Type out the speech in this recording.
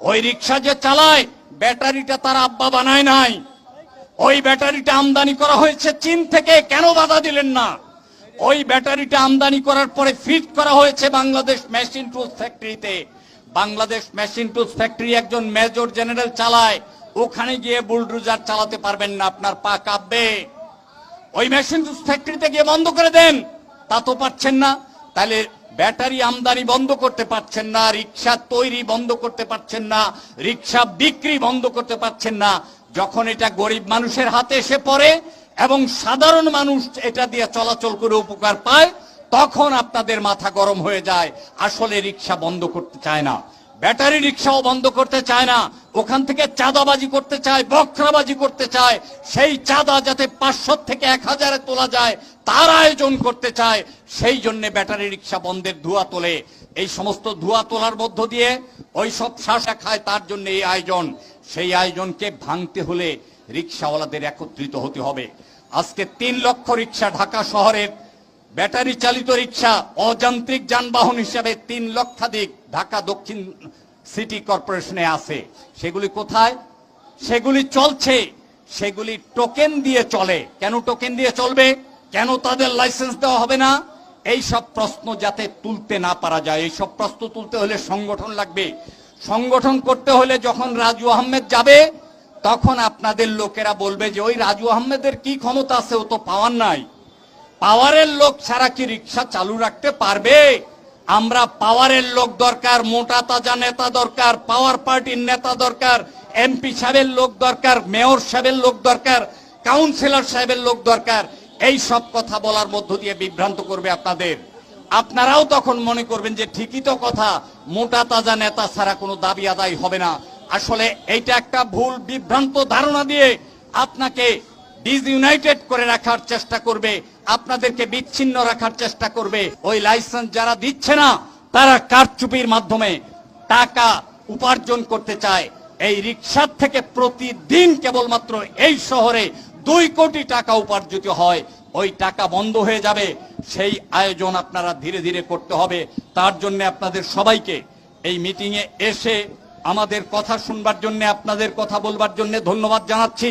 ওই রিক্সা যে চালায় ব্যাটারিটা তার আব্বা বানায় নাই, ওই ব্যাটারিটা আমদানি করা হয়েছে চীন থেকে। কেন বাধা দিলেন না? ওই ব্যাটারিটা আমদানি করার পরে ফিট করা হয়েছে বাংলাদেশ মেশিন টুলস ফ্যাক্টরিতে। বাংলাদেশ মেশিন টুলস ফ্যাক্টরি একজন মেজর জেনারেল চালায়, ওখানে গিয়ে বুলডোজার চালাতে পারবেন না, আপনার পা কাঁপবে। ওই মেশিন টুলস ফ্যাক্টরিতে গিয়ে বন্ধ করে দেন, তা তো পারছেন না। তাহলে ব্যাটারি আমদানি বন্ধ করতে পারছেন না, রিক্সা তৈরি বন্ধ করতে পারছেন না, রিক্সা বিক্রি বন্ধ করতে পারছেন না। যখন এটা গরিব মানুষের হাতে এসে পড়ে এবং সাধারণ মানুষ এটা দিয়ে চলাচল করে উপকার পায়, তখন আপনাদের মাথা গরম হয়ে যায়। আসলে রিক্সা বন্ধ করতে চায় না, ব্যাটারি রিক্সাও বন্ধ করতে চায় না, ওখান থেকে চাঁদাবাজি করতে চায়, বকরাবাজি করতে চায়। সেই চাঁদা যাতে 500 থেকে 1000-এ তোলা যায় তার আয়োজন করতে চায়। সেই জন্য ব্যাটারি রিক্সা বন্ধের ধোঁয়া তোলে। এই সমস্ত ধোঁয়া তোলার মধ্য দিয়ে ওই সব শাসা খায়, তার জন্য এই আয়োজন। সেই আয়োজনকে ভাঙতে হলে রিক্সাওয়ালাদের একত্রিত হতে হবে। আজকে 3 লক্ষ রিক্সা ঢাকা শহরের ব্যাটারি চালিত রিক্সা অযান্ত্রিক যানবাহন হিসাবে 3 লক্ষাধিক ঢাকা দক্ষিণ সিটি কর্পোরেশনে আছে। সেগুলি কোথায়? সেগুলি চলছে, সেগুলি টোকেন দিয়ে চলে। কেন টোকেন দিয়ে চলবে? কেন তাদের লাইসেন্স দেওয়া হবে না? এই সব প্রশ্ন যাতে তুলতে না পারা যায়। এই সব প্রশ্ন তুলতে হলে সংগঠন লাগবে। সংগঠন করতে হলে যখন রাজু আহমেদ যাবে, তখন আপনাদের লোকেরা বলবে যে ওই রাজু আহমেদের কি ক্ষমতা আছে, ও তো পাওয়ার নাই। পাওয়ারের লোক ছাড়া কি রিক্সা চালু রাখতে পারবে? আমরা পাওয়ারের লোক দরকার, মোটা তাজা নেতা দরকার, পাওয়ার পার্টির নেতা দরকার, এমপি সাহেবের লোক দরকার, মেয়র সাহেবের লোক দরকার, কাউন্সিলর সাহেবের লোক দরকার। এই সব কথা বলার মধ্য দিয়ে বিভ্রান্ত করবে আপনাদের। আপনারাও তখন মনে করবেন যে ঠিকই তো কথা, মোটা তাজা নেতা ছাড়া কোনো দাবি আদায় হবে না। আসলে এইটা একটা ভুল বিভ্রান্ত ধারণা দিয়ে আপনাকে ডিসইউনাইটেড করে রাখার চেষ্টা করবে, আপনাদেরকে বিচ্ছিন্ন রাখার চেষ্টা করবে। ওই লাইসেন্স যারা দিচ্ছে না তারা কারচুপির মাধ্যমে টাকা উপার্জন করতে চায়। এই রিক্সার থেকে প্রতিদিন কেবলমাত্র এই শহরে 2 কোটি টাকা উপার্জিত হয়। ওই টাকা বন্ধ হয়ে যাবে। সেই আয়োজন আপনারা ধীরে ধীরে করতে হবে। তার জন্য আপনাদের সবাইকে এই মিটিংয়ে এসে আমাদের কথা শুনবার জন্য, আপনাদের কথা বলবার জন্য ধন্যবাদ জানাচ্ছি।